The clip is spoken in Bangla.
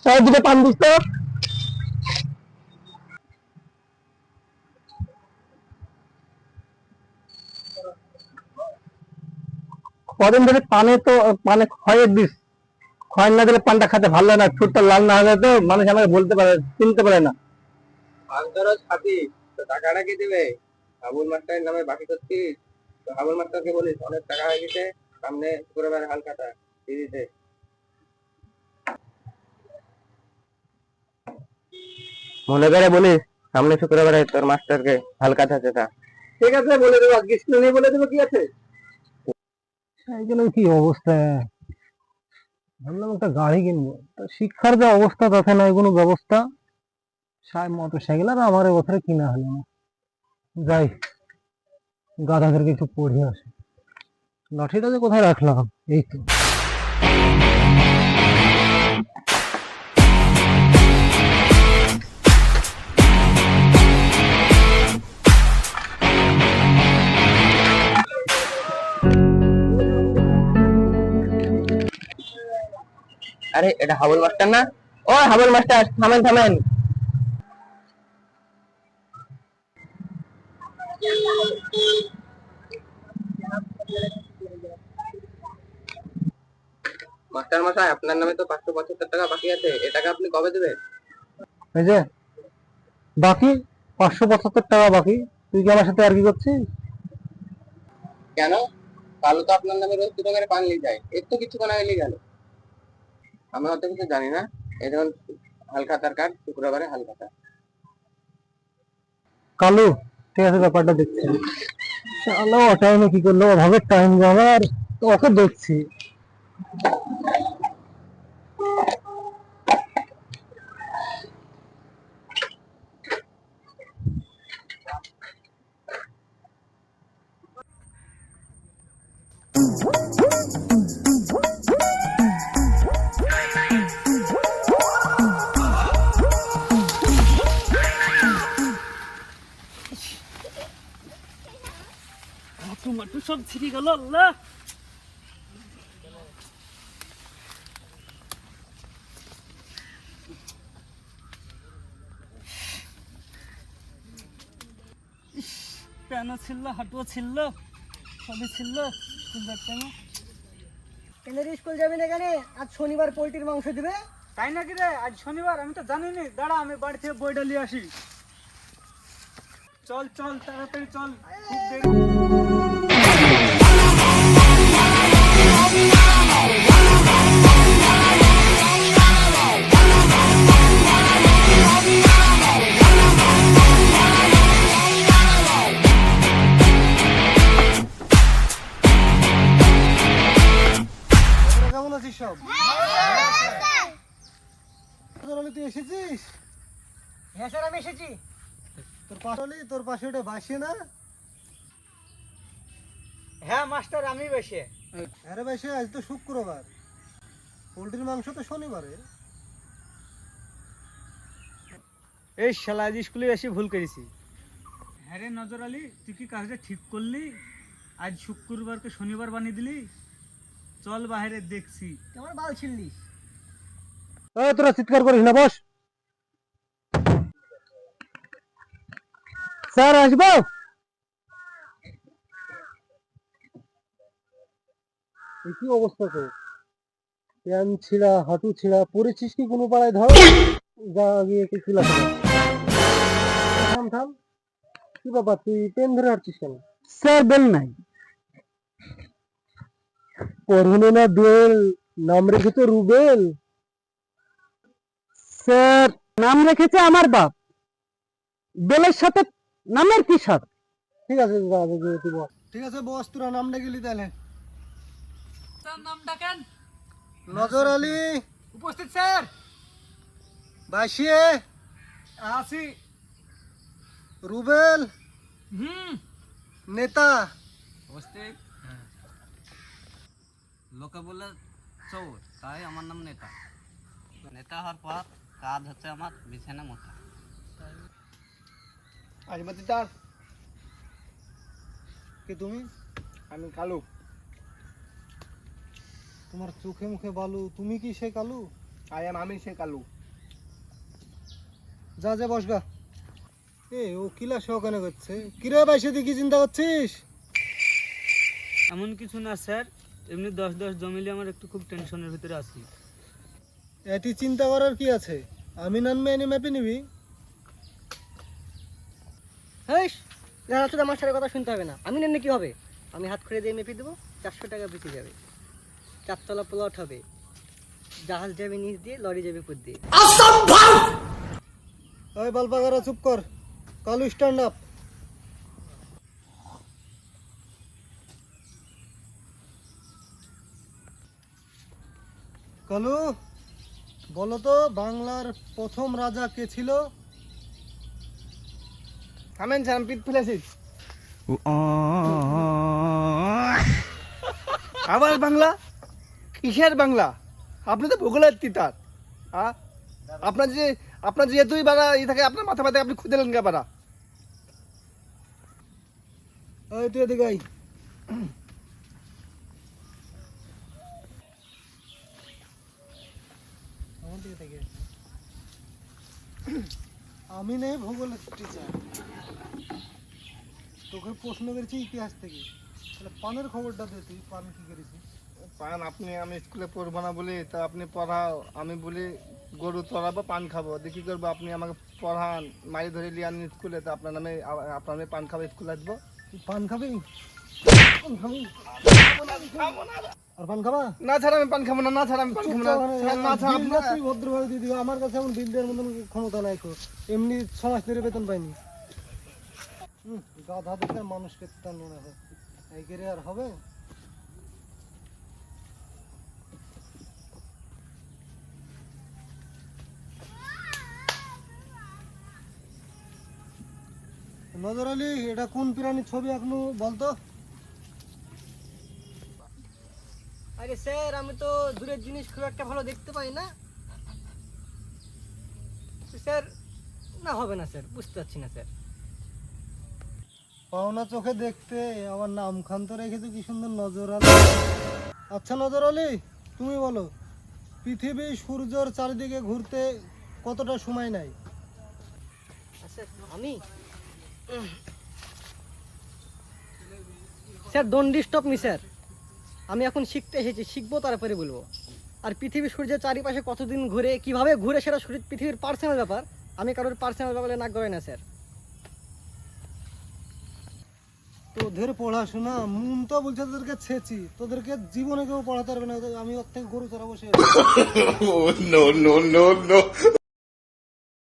দুটো পান দিস তো। কদিন ধরে পানে খয়ের দিস, খয়ের না দিলে পানটা খেতে ভালো লাগে না, ঠোঁটটা লাল না হলে তো মানুষ আমাকে বলতে পারে, চিনতে পারে না। পাঁচ ধরো ছাতি, তো টাকাটা কি দিবে? হাবুল মাস্টারের নামে বাকি করছিস, তো হাবুল মাস্টারকে বলিস অনেক টাকা হয়ে গেছে, সামনে শুক্রবার হালখাতা দিয়ে দিতে। মনে করে বলিস সামনে শুক্রবারে তোর মাস্টারকে হালখাতা যেটা। ঠিক আছে, বলে দেবো, আজকে স্কুলে বলে দেবো, কি আছে। এইগুলো কি অবস্থা, ভাবলাম একটা গাড়ি কিনবো, তা শিক্ষার যা অবস্থা তাতে নাই কোনো ব্যবস্থা। মোটর সাইকেল আর আমার এবছরে কিনা হলো না। যাই, গাধাদেরকে একটু পড়িয়ে আসে। লাঠিটা যে কোথায় রাখলাম, এই তো। আরে এটা হাবুল মাস্টার না? ও হাবুল মাস্টার, থামেন থামেন। মাস্টার মশাই, আপনার নামে তো 575 টাকা বাকি আছে, এ টাকা আপনি কবে দেবেন? এই যে বাকি 575 টাকা বাকি। তুই কি আমার সাথে আর কি করছিস? কেন? কালো তো আপনার নামে রোজ 2 টাকার পান নিয়ে যায়, এর তো কিছুক্ষণ আগে নিয়ে গেল। আমি অত কিছু জানি না। এই ধরুন হালখাতার কার্ড, শুক্রবারে হালখাতা। কালু, ঠিক আছে, ব্যাপারটা দেখছি। শালা টাইমে কি করলো, অভাবের টাইম আমার, ওকে দেখছি। টমাটো সব ছিঁড়ে গেল, আল্লাহ। প্যানও ছিল, হাঁটুও ছিল, সবই ছিল। স্কুল যাবি না কেন? আজ শনিবার পোল্ট্রির মাংস দিবে। তাই নাকি রে? আজ শনিবার? আমি তো জানিনি। দাঁড়া, আমি বাড়ি থেকে বইটা নিয়ে আসি। চল চল, তাড়াতাড়ি চল, খুব দেরি। কেমন আছিস সব? তুই এসেছিস? হ্যাঁ স্যার, আমি এসেছি। তোর পাশে ওটা বাসে না? হ্যাঁ মাস্টার, আমি বসে। আরে বাসে, আজ তো শুক্রবার, পোল্ট্রির মাংস তো শনিবারে। এই শালা, আজ স্কুলে এসে ভুল করেছি। হ্যাঁ রে নজর আলী, তুই কি কাজটা ঠিক করলি? আজ শুক্রবারকে শনিবার বানিয়ে দিলি। চল বাইরে দেখছি। আমার বাল ছিড়লিস। তোরা চিৎকার করিস না, বস। স্যার আসবো? কি অবস্থা তো, প্যান ছিঁড়া, হাঁটু ছিঁড়া, পড়েছিস কি কোনো পাড়ায়? ধর, যা গিয়ে কি ছিলা। থাম থাম, কি বাবা, তুই পেন ধরে হাঁটছিস কেন? স্যার বেল নাই, পড়ুনে না বেল, নাম রেখেছে রুবেল। স্যার নাম রেখেছে আমার বাপ, বেলের সাথে নামের কি সাথ? ঠিক আছে, ঠিক আছে বস, তোরা নাম ডেকে গেলি তাহলে। নাম ডাকেন। নজর আলী উপস্থিত স্যার। বাসিয়ে, আসি। রুবেল নেতা। উপস্থিত। লোকে বলে চোর, তাই আমার নাম নেতা। নেতা হওয়ার পর কাজ হচ্ছে আমার বিছানা মোটা। আজমাতি তার কি তুমি? আমি কালু। তোমার চোখে মুখে বালু, তুমি কি সে কালু? আমি সে কালু। যা যা বসগা। ও কিলা শোকানে করছে, কিরে বাইসে কি চিন্তা করছিস? এমন কিছু না স্যার, এমনি 10 জমিলে আমার একটু খুব টেনশনের ভিতরে আছি। এটি চিন্তা করার কি আছে, আমি নামবে এনে মেপে নিবি। হেই, তোদের আমার সাথে কথা শুনতে হবে না। আমি নেন কি হবে, আমি হাত করে দিয়ে মেপে দেবো, 400 টাকা বেঁচে যাবে। 4 তলা প্লট হবে, জাহাজ যাবে নিচ দিয়ে, লরি যাবে উপর দিয়ে। ওই বালপাগারা চুপ কর, কালু স্ট্যান্ড আপ। কালু, বলো তো বাংলার প্রথম রাজা কে ছিল? থামেন স্যার, আমি পিঠ ফেলেছি। আবার বাংলা? কিসের বাংলা? আপনি তো ভূগোলের তিতার। আপনার যেহেতুই বাড়া ই থাকে, আপনার মাথা ব্যথায় আপনি খুঁজে কে বাড়া? ওই তুই এদিকে আই। আমি নেই ভূগোলের টিচার, তোকে প্রশ্ন করেছি ইতিহাস থেকে। তাহলে পানের খবরটা দে, তুই পান কি করেছিস? পান আমি স্কুলে পড়বো না বলি, তা আপনি পড়াও, আমি বলি গরু চড়াবো পান খাবো, দেখি করবো আপনি আমাকে পড়ান, মারি ধরে লিয়ে আনি স্কুলে, তা আপনার নামে পান খাবো, স্কুল আসবো। তুই পান খাবি? পান খাবি? আর পান খাবা? না ছাড়া আমি পান খাবো না, না ছাড়া আমি পান খাবো না, না ছাড়া বিলটা আপনার তুই ভদ্রভাবে দিয়ে দিবি, আমার কাছে এখন বিল দেওয়ার মতন ক্ষমতা নাই তো, এমনি 6 মাস ধরে বেতন পাইনি। গাধা দেখে মানুষকে তার মনে হয় এই করে আর হবে? নজর আলী, এটা কোন প্রাণীর ছবি এখনো বলতো? আরে স্যার, আমি তো দূরের জিনিস খুব একটা ভালো দেখতে পাই না স্যার। না হবে না স্যার, বুঝতে পারছি না স্যার। পাওনা চোখে দেখতে আমার নাম খান তো রেখেছো কি সুন্দর, নজর আলী। আচ্ছা নজর আলী, তুমি বলো পৃথিবী সূর্যের চারিদিকে ঘুরতে কতটা সময় নেয়? আচ্ছা আমি sir, don't disturb me sir. আমি এখন শিখতে এসেছি, শিখবো তারপরে বলবো। আর পৃথিবী সূর্যের চারিপাশে কতদিন ঘুরে, কিভাবে ঘুরে, সেটা পৃথিবীর পার্সোনাল ব্যাপার। আমি কারোর পার্সোনাল ব্যাপারে নাক গলাই না স্যার। তোদের পড়াশোনা মন তো বলছে তোদেরকে ছেছি, তোদেরকে জীবনে কেউ পড়াতে পারবে না। আমি ওর থেকে গরু চড়া বসে